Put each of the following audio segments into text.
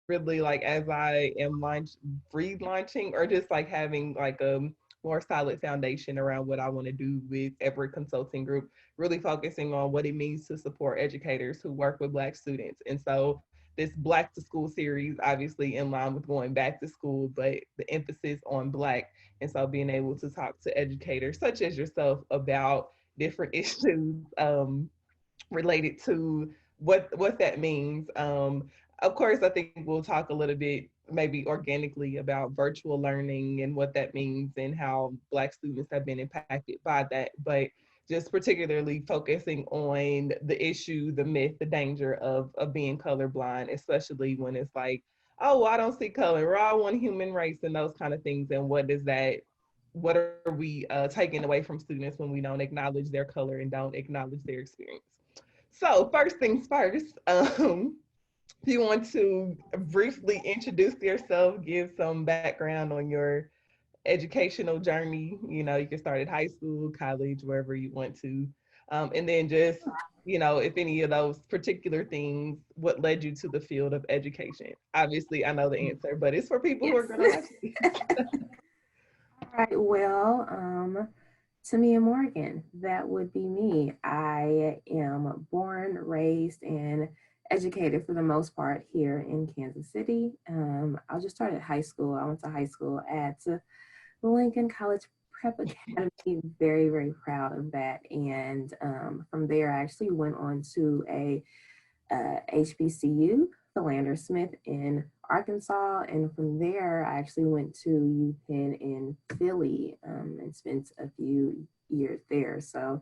really like as I am relaunching or just like having like a more solid foundation around what I want to do with Everett Consulting Group, really focusing on what it means to support educators who work with Black students. And so this Black to School series, obviously in line with going back to school, but the emphasis on Black. And so being able to talk to educators such as yourself about different issues related to what that means. Of course, I think we'll talk a little bit maybe organically about virtual learning and what that means and how Black students have been impacted by that. But just particularly focusing on the issue, the myth, the danger of being colorblind, especially when it's like, oh, well, I don't see color, we're all one human race, and those kind of things. And what are we taking away from students when we don't acknowledge their color and don't acknowledge their experience? So first things first, if you want to briefly introduce yourself, give some background on your educational journey. You know, you can start at high school, college, wherever you want to. And then just, if any of those particular things, what led you to the field of education? Obviously, I know the answer, but it's for people who Yes. are going to watch it. All right. Well, Tymia Morgan, that would be me. I am born, raised, and educated for the most part here in Kansas City. I just started high school. I went to high school at Lincoln College Prep Academy. Very, very proud of that. And from there, I actually went on to a HBCU, Philander Smith in Arkansas. And from there, I actually went to UPenn in Philly and spent a few years there. So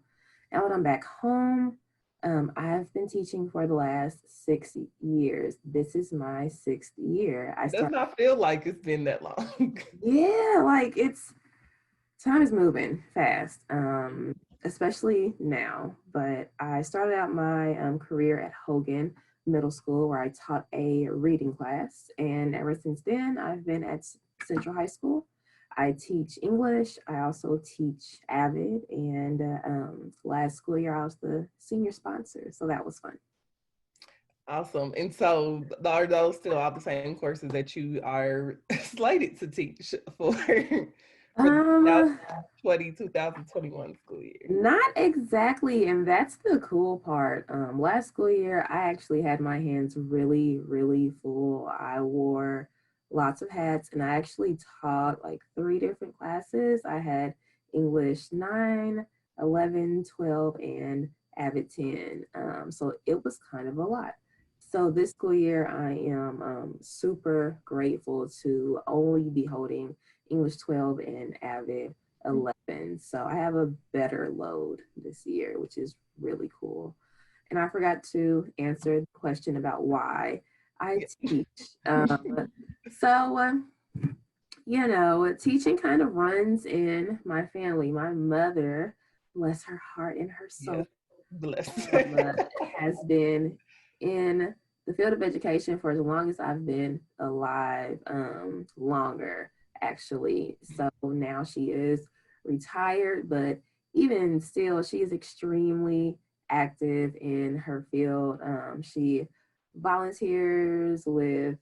now that I'm back home, I've been teaching for the last 6 years. This is my sixth year. I It does started, not feel like it's been that long. yeah, like time is moving fast, especially now. But I started out my career at Hogan Middle School, where I taught a reading class. And ever since then, I've been at Central High School. I teach English. I also teach Avid. And last school year, I was the senior sponsor. So that was fun. Awesome. And so are those still all the same courses that you are slated to teach for the Um, 2021 school year? Not exactly, and that's the cool part. Last school year, I actually had my hands really, really full. I wore lots of hats, and I actually taught like three different classes. I had English 9, 11, 12, and Avid 10. So it was kind of a lot. So this school year, I am super grateful to only be holding English 12 and Avid 11. So I have a better load this year, which is really cool. And I forgot to answer the question about why I Yeah. teach. So, teaching kind of runs in my family. My mother, bless her heart and her soul, Yes. Bless. um, has been in the field of education for as long as I've been alive, longer actually. So now she is retired, but even still, she is extremely active in her field. She volunteers with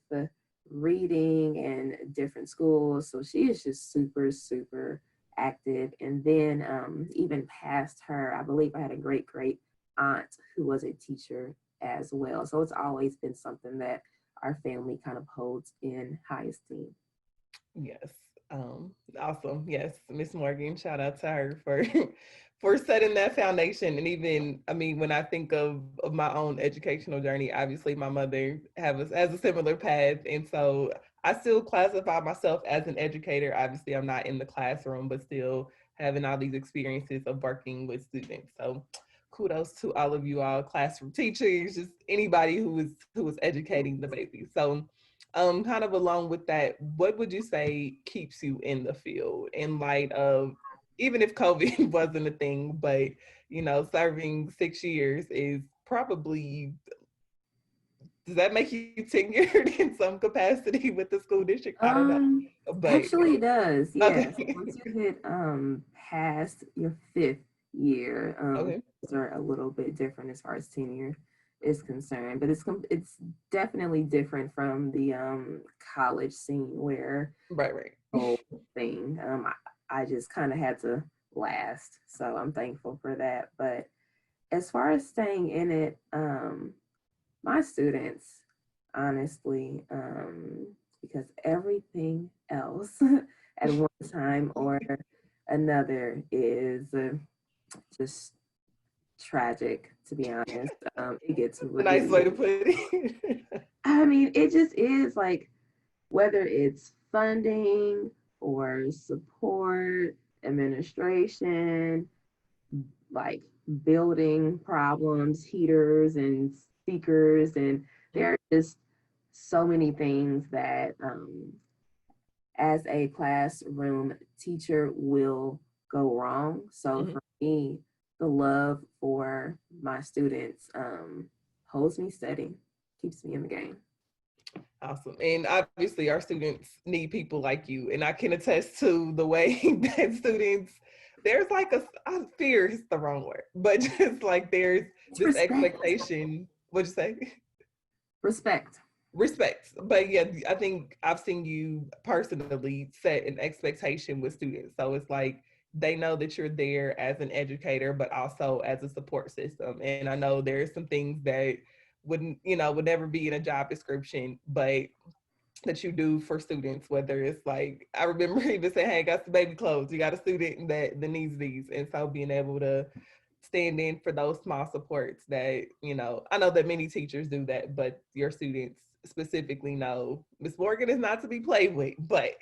reading and different schools. So she is just super, super active. And then even past her, I believe I had a great aunt who was a teacher as well. So it's always been something that our family kind of holds in high esteem. Yes. Awesome. Yes, Miss Morgan, shout out to her for for setting that foundation. And even, I mean, when I think of my own educational journey, obviously my mother has a similar path. And so I still classify myself as an educator. Obviously, I'm not in the classroom, but still having all these experiences of working with students. So kudos to all of you all, classroom teachers, just anybody who is educating the baby. So kind of along with that, what would you say keeps you in the field in light of, even if COVID wasn't a thing, but serving 6 years is probably, does that make you tenured in some capacity with the school district? I don't know. But Actually it does, yes. okay. Once you hit past your fifth year, Okay. those are a little bit different as far as tenure is concerned. But it's definitely different from the college scene where Right. the whole thing. I just kind of had to last, so I'm thankful for that. But as far as staying in it, my students, honestly, because everything else at one time or another is just tragic, to be honest. It gets A nice really, way to put it. I mean, it just is like whether it's funding or support, administration, like building problems, heaters and speakers, and there are just so many things that as a classroom teacher will go wrong. So Mhm. for me, the love for my students holds me steady, keeps me in the game. Awesome. And obviously, our students need people like you. And I can attest to the way that students, there's like fear is the wrong word, but just like there's It's this respect. expectation. What'd you say? Respect. Respect. But yeah, I think I've seen you personally set an expectation with students. So it's like they know that you're there as an educator, but also as a support system. And I know there's some things that wouldn't, would never be in a job description, but that you do for students, whether it's like, I remember even saying, hey, I got some baby clothes. You got a student that needs these. And so being able to stand in for those small supports that, I know that many teachers do that, but your students specifically know Miss Morgan is not to be played with, but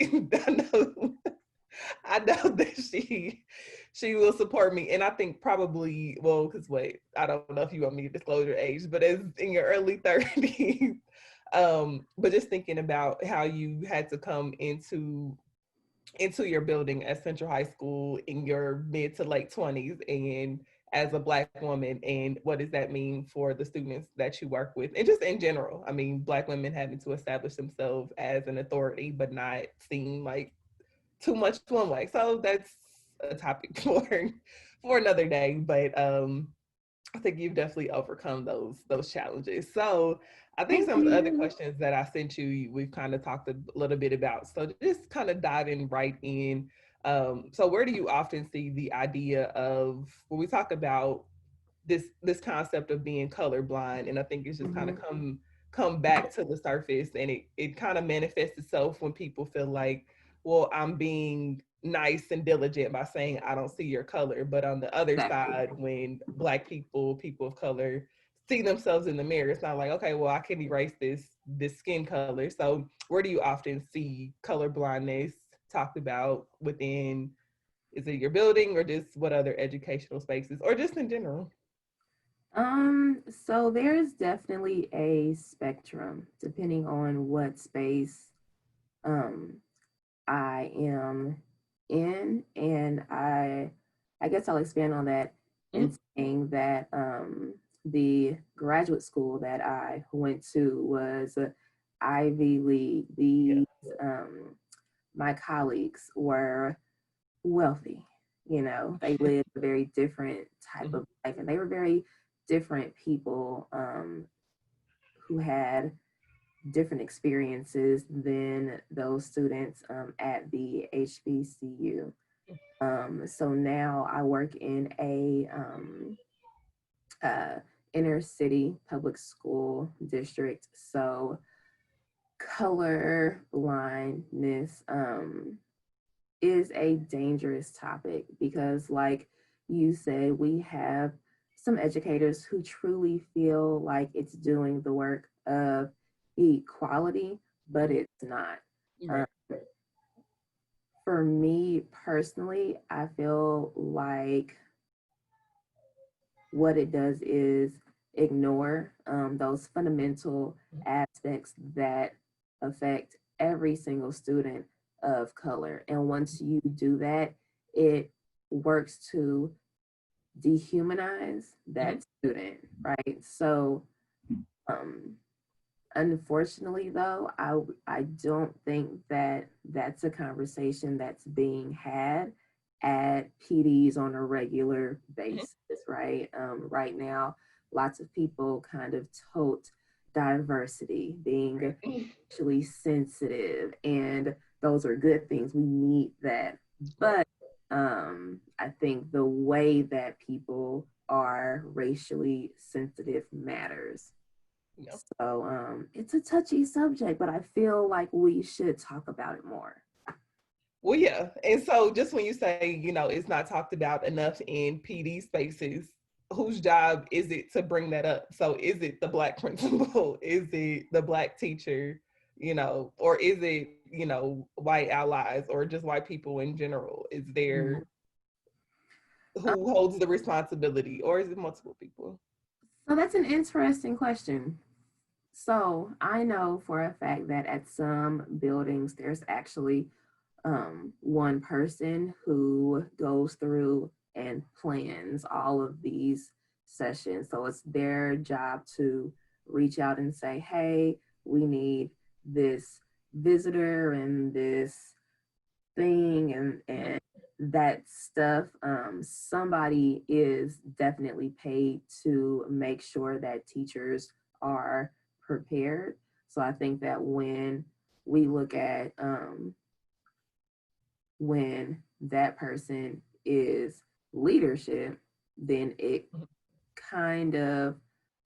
I know that she will support me. And I think probably, well, because wait, I don't know if you want me to disclose your age, but as in your early 30s, but just thinking about how you had to come into your building at Central High School in your mid to late 20s and as a Black woman, and what does that mean for the students that you work with, and just in general. I mean, Black women having to establish themselves as an authority but not seen like too much one way. So that's a topic for another day. But I think you've definitely overcome those challenges. So I think Thank some of the other you. questions that I sent you, we've kind of talked a little bit about. So just kind of diving right in. So where do you often see the idea of when we talk about this concept of being colorblind? And I think it's just kind of Mhm. come back to the surface, and it kind of manifests itself when people feel like, well, I'm being nice and diligent by saying I don't see your color. But on the other Exactly. side, when Black people of color see themselves in the mirror, it's not like, okay, well, I can erase this skin color. So where do you often see color blindness talked about within, is it your building or just what other educational spaces or just in general? So there's definitely a spectrum depending on what space um I am in, and I guess I'll expand on that in Mhm. saying that the graduate school that I went to was Ivy League. Yeah. These my colleagues were wealthy. You know, they lived a very different type Mhm. of life, and they were very different people who had different experiences than those students at the HBCU. So now I work in a uh, inner city public school district. So color blindness is a dangerous topic because, like you said, we have some educators who truly feel like it's doing the work of equality, but Mhm. it's not. Um, Right. for me personally, I feel like what it does is ignore those fundamental aspects that affect every single student of color. And once you do that, it works to dehumanize Mhm. that student, right? So, um, unfortunately, though, I don't think that that's a conversation that's being had at PDs on a regular Mhm. basis, right? Right now, lots of people kind of tote diversity, being actually sensitive, and those are good things. We need that. But I think the way that people are racially sensitive matters. Yeah. So it's a touchy subject, but I feel like we should talk about it more. Well, yeah. And so just when you say, it's not talked about enough in PD spaces, whose job is it to bring that up? So is it the Black principal? Is it the Black teacher? Or is it, white allies or just white people in general? Is Mhm. there who holds the responsibility, or is it multiple people? So that's an interesting question. So I know for a fact that at some buildings, there's actually one person who goes through and plans all of these sessions. So it's their job to reach out and say, hey, we need this visitor and this thing and that stuff. Somebody is definitely paid to make sure that teachers are prepared. So I think that when we look at when that person is leadership, then it kind of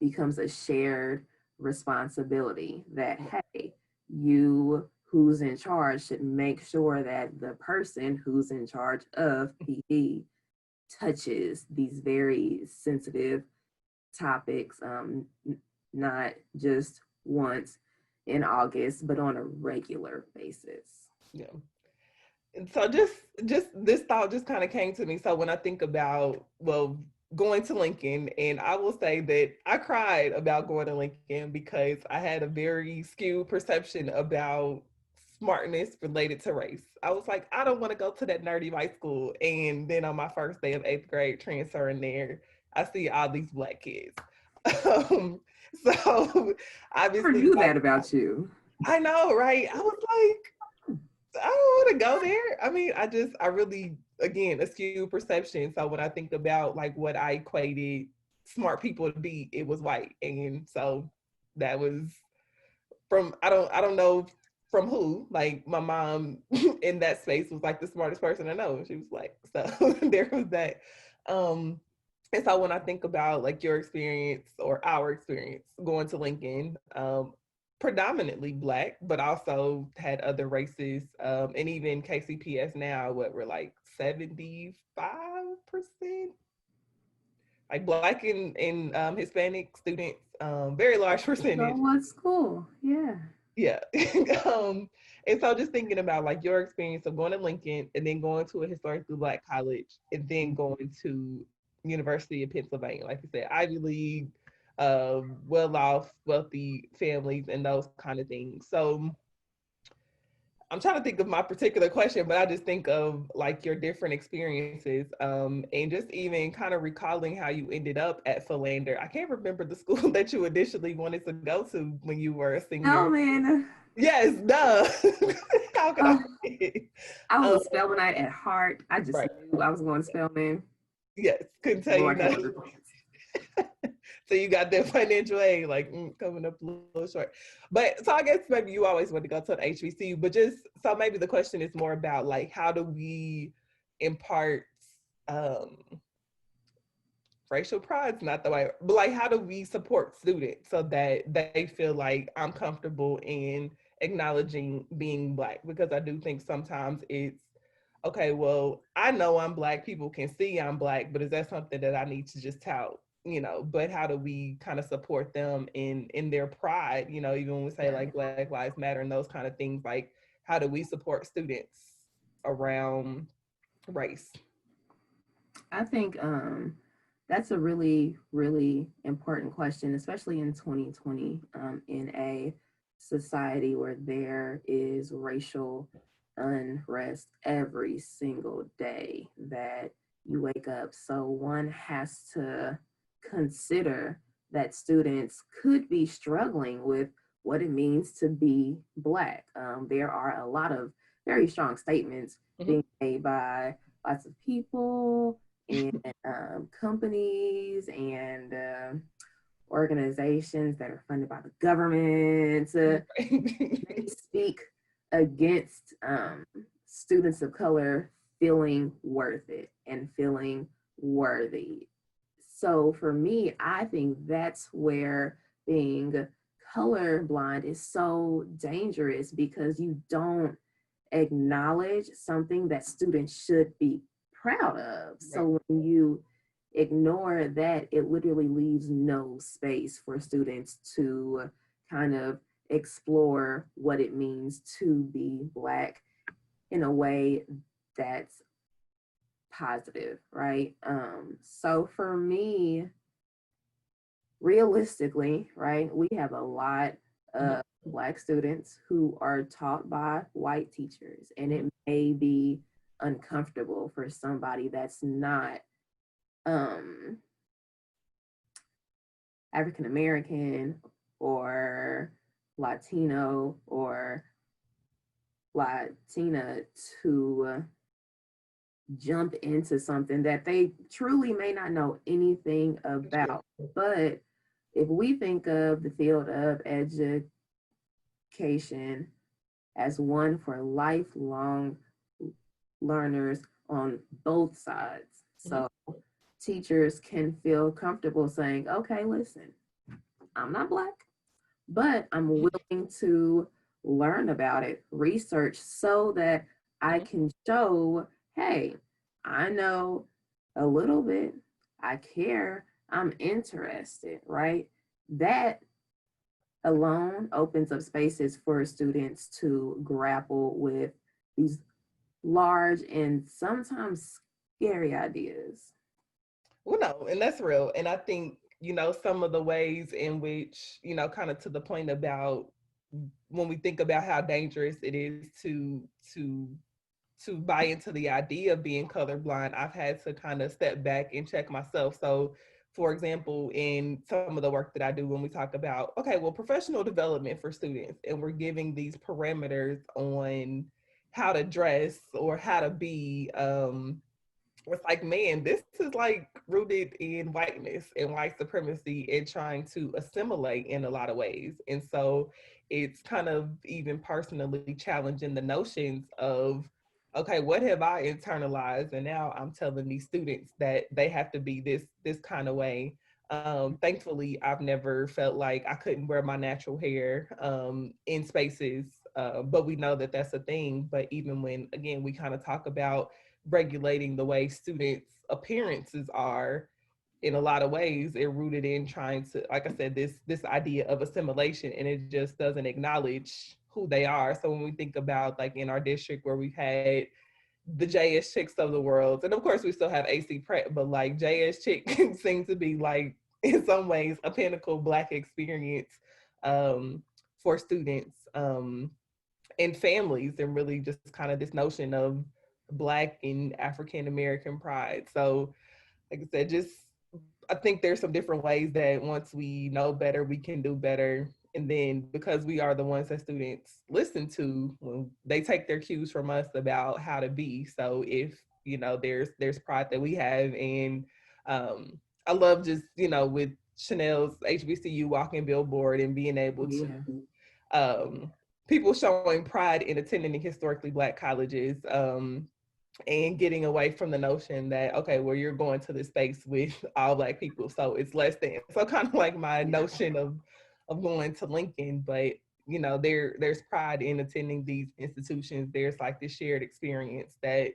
becomes a shared responsibility that, hey, you who's in charge should make sure that the person who's in charge of PD touches these very sensitive topics, not just once in August, but on a regular basis. Yeah. And so just this thought just kind of came to me. So when I think about, well, going to Lincoln, and I will say that I cried about going to Lincoln because I had a very skewed perception about smartness related to race. I was like, I don't want to go to that nerdy white school. And then on my first day of 8th grade transferring there, I see all these Black kids. Um, so I never obviously, knew like, that about you. I know, right? I was like, I don't want to go there. I mean, I really, again, a skewed perception. So when I think about like what I equated smart people to be, it was white. And so that was from, I don't know from who. Like my mom in that space was like the smartest person I know. She was like, so there was that. Um, and so when I think about like your experience or our experience going to Lincoln, predominantly Black, but also had other races, and even KCPS now, what we're like 75%, like Black and Hispanic students, very large So percentage. what school? Yeah. Yeah. um, and so just thinking about like your experience of going to Lincoln and then going to a historically Black college and then going to University of Pennsylvania, like you said, Ivy League, well-off, wealthy families and those kind of things. So I'm trying to think of my particular question, but I just think of like your different experiences, and just even kind of recalling how you ended up at Philander. I can't remember the school that you initially wanted to go to when you were a Oh senior. man. Yes, duh. How could I Oh, forget? I Um, was a Spelmanite at heart. I just right. knew I was going to Spelman. Yes, couldn't tell you Lord had nothing. other plans. So you got that financial aid, like coming up a little short. But so I guess maybe you always want to go to the HBCU, but just so maybe the question is more about like how do we impart um racial pride's not the way, but like how do we support students so that they feel like I'm comfortable in acknowledging being Black? Because I do think sometimes it's okay, well, I know I'm Black, people can see I'm Black, but is that something that I need to just tout? But how do we kind of support them in their pride? Even when we say like Black Lives Matter and those kind of things, like how do we support students around race? I think that's a really, really important question, especially in 2020, in a society where there is racial unrest every single day that you wake up. So one has to consider that students could be struggling with what it means to be Black. There are a lot of very strong statements Mhm. being made by lots of people and companies and organizations that are funded by the government. They speak against students of color feeling worth it and feeling worthy. So for me, I think that's where being colorblind is so dangerous, because you don't acknowledge something that students should be proud of. Right. So when you ignore that, it literally leaves no space for students to kind of explore what it means to be Black in a way that's positive, right? So for me, realistically, right, we have a lot Mhm. of Black students who are taught by white teachers, and Mhm. it may be uncomfortable for somebody that's not um, African American or Latino or Latina to jump into something that they truly may not know anything Sure. about. But if we think of the field of education as one for lifelong learners on both sides, Mhm. so teachers can feel comfortable saying, okay, listen, I'm not Black, but I'm willing to learn about it, research, so that I Mhm. can show, hey, I know a little bit, I care, I'm interested, right? That alone opens up spaces for students to grapple with these large and sometimes scary ideas. Well, no, and that's real. And I think, some of the ways in which, kind of to the point about when we think about how dangerous it is to buy into the idea of being colorblind, I've had to kind of step back and check myself. So, for example, in some of the work that I do, when we talk about, okay, well, professional development for students, and we're giving these parameters on how to dress or how to be, it's like, man, this is like rooted in whiteness and white supremacy and trying to assimilate in a lot of ways. And so it's kind of even personally challenging the notions of, okay, what have I internalized? And now I'm telling these students that they have to be this kind of way. Thankfully, I've never felt like I couldn't wear my natural hair in spaces, but we know that that's a thing. But even when, again, we kind of talk about regulating the way students' appearances are, in a lot of ways, it rooted in trying to, like I said, this idea of assimilation, and it just doesn't acknowledge who they are. So when we think about, like, in our district where we've had the JS Chicks of the world, and of course we still have AC Prep, but like JS Chick seems to be like in some ways a pinnacle Black experience for students and families, and really just kind of this notion of Black and African American pride. So, like I said, just I think there's some different ways that once we know better, we can do better. And then because we are the ones that students listen to when they take their cues from us about how to be. So if there's pride that we have, and I love just with Chanel's HBCU walking billboard and being able to Yeah. um, people showing pride in attending historically Black colleges, and getting away from the notion that, okay, well, you're going to this space with all Black people, so it's less than. So kind of like my Yeah. notion of going to Lincoln, but there's pride in attending these institutions. There's like this shared experience that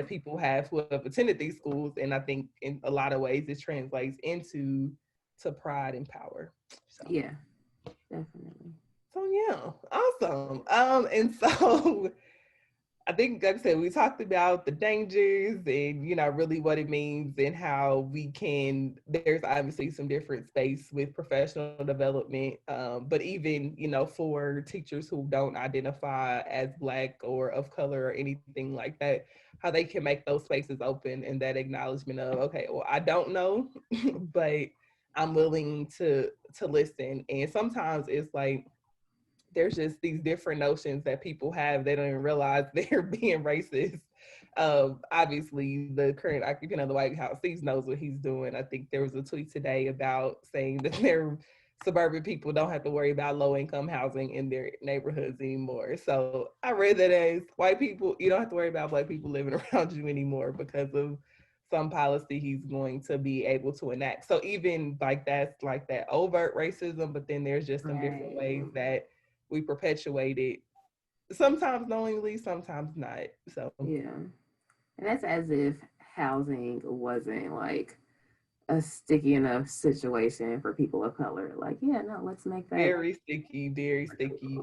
people have who have attended these schools, and I think in a lot of ways it translates into to pride and power. So Yeah, definitely. so yeah, awesome. And so I think, like I said, we talked about the dangers and, really what it means and how we can, there's obviously some different space with professional development. But even, for teachers who don't identify as Black or of color or anything like that, how they can make those spaces open, and that acknowledgement of, okay, well, I don't know, but I'm willing to listen. And sometimes it's like, there's just these different notions that people have. They don't even realize they're being racist Obviously, the current occupant of the White House, he knows what he's doing. I think there was a tweet today about saying that their suburban people don't have to worry about low income housing in their neighborhoods anymore. So I read that as white people, you don't have to worry about black people living around you anymore because of some policy he's going to be able to enact. So even like that's like that overt racism, but then there's just some different ways that we perpetuate it. Sometimes knowingly, sometimes not. So Yeah. And that's as if housing wasn't like a sticky enough situation for people of color. Like, yeah, no, let's make that. very sticky, very sticky.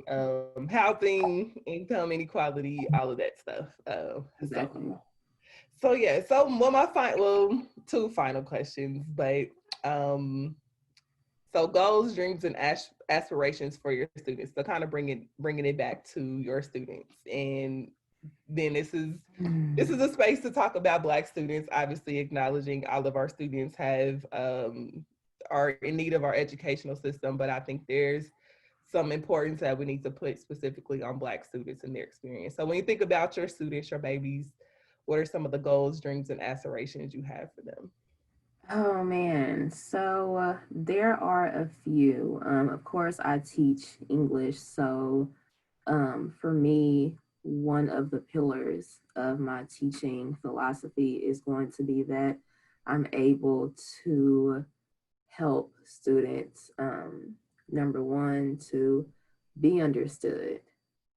Housing, income inequality, all of that stuff. So Exactly. so yeah. So one my two final questions, but um, so goals, dreams, and aspirations for your students. So kind of bringing it back to your students, and then this is a space to talk about Black students. Obviously, acknowledging all of our students have are in need of our educational system, but I think there's some importance that we need to put specifically on Black students and their experience. So when you think about your students, your babies, what are some of the goals, dreams, and aspirations you have for them? Oh man, so there are a few. Of course, I teach English, so for me, one of the pillars of my teaching philosophy is going to be that I'm able to help students, number one, to be understood,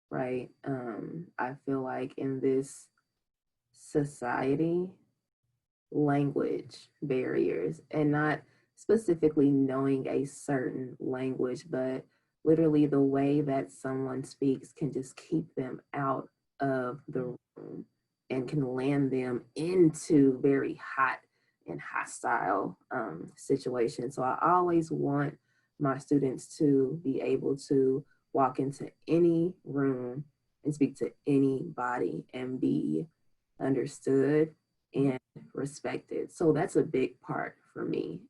right? I feel like in this society, language barriers, and not specifically knowing a certain language, but literally the way that someone speaks can just keep them out of the room and can land them into very hot and hostile situations. So I always want my students to be able to walk into any room and speak to anybody and be understood and respected. So that's a big part for me.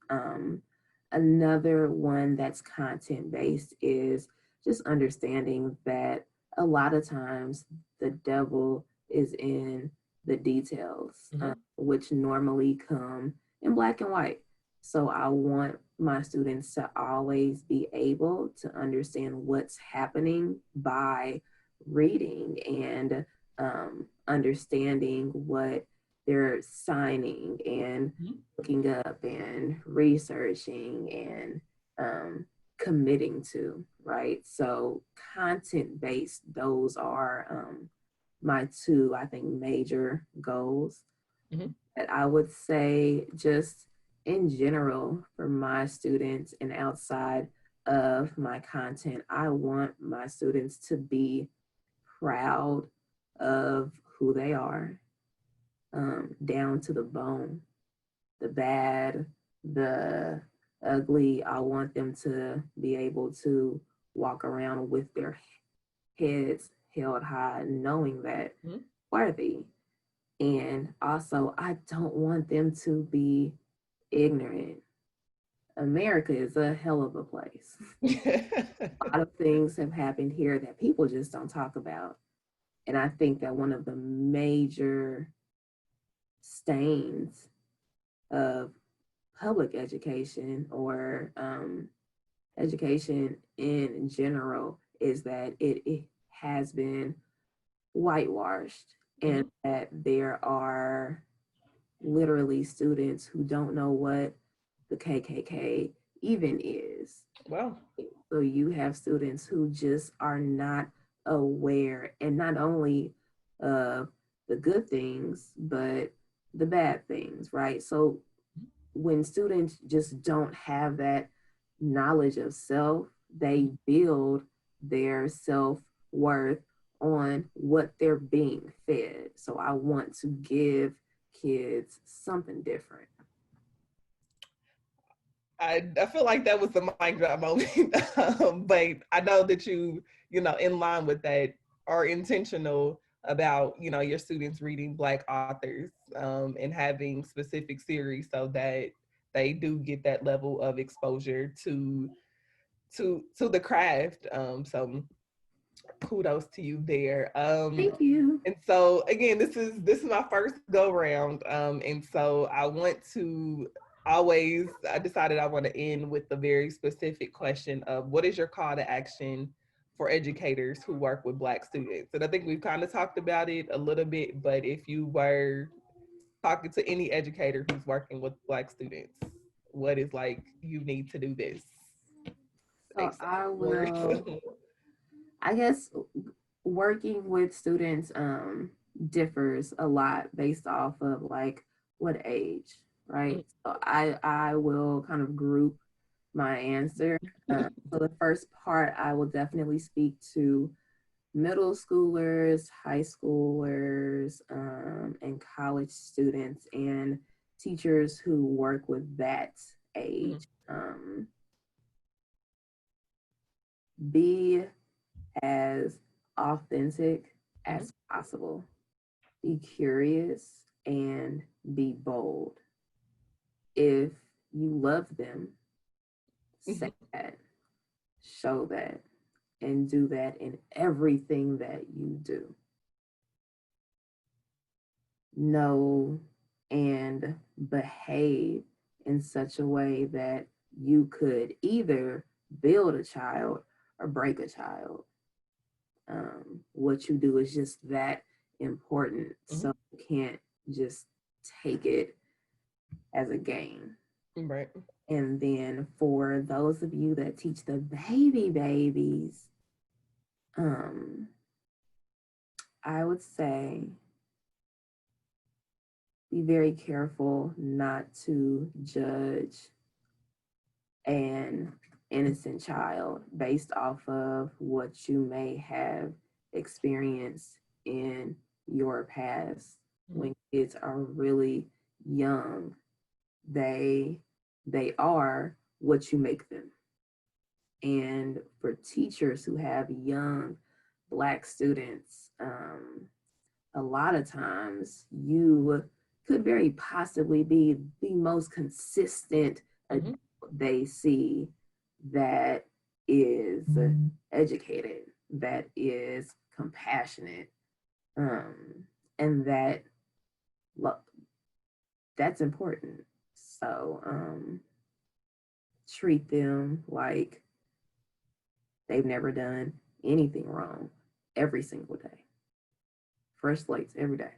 Another one that's content based is just understanding that a lot of times the devil is in the details, which normally come in black and white. So I want my students to always be able to understand what's happening by reading and understanding what they're signing and looking up and researching and committing to, right? So content based, those are my two, I think, major goals. That I would say just in general for my students and outside of my content, I want my students to be proud of who they are, down to the bone, the bad, the ugly. I want them to be able to walk around with their heads held high, knowing that worthy. And also, I don't want them to be ignorant. America is a hell of a place. A lot of things have happened here that people just don't talk about. And I think that one of the major stains of public education or education in general is that it has been whitewashed and that there are literally students who don't know what the KKK even is. Wow. So you have students who just are not aware, and not only of the good things, but the bad things, right? So when students just don't have that knowledge of self, they build their self-worth on what they're being fed. So I want to give kids something different. I feel like that was the mic drop moment, but I know that you know in line with that are intentional about your students reading Black authors and having specific series so that they do get that level of exposure to the craft. So Kudos to you there. Thank you. And so again, this is my first go round. And so I decided I want to end with the very specific question of what is your call to action for educators who work with Black students? And I think we've kind of talked about it a little bit, but if you were talking to any educator who's working with Black students, what is like, you need to do this? So I guess working with students differs a lot based off of like what age, right? So I will kind of group my answer. So the first part, I will definitely speak to middle schoolers, high schoolers, and college students and teachers who work with that age. Be as authentic as possible. Be curious and be bold. If you love them, say that, show that, and do that in everything that you do. Know and behave in such a way that you could either build a child or break a child. What you do is just that important. So you can't just take it as a game. Right. And then for those of you that teach the babies, I would say be very careful not to judge an innocent child based off of what you may have experienced in your past. When kids are really young, they are what you make them. And for teachers who have young Black students, a lot of times you could very possibly be the most consistent adult they see that is educated, that is compassionate, and that's important. So treat them like they've never done anything wrong every single day. Fresh slates every day.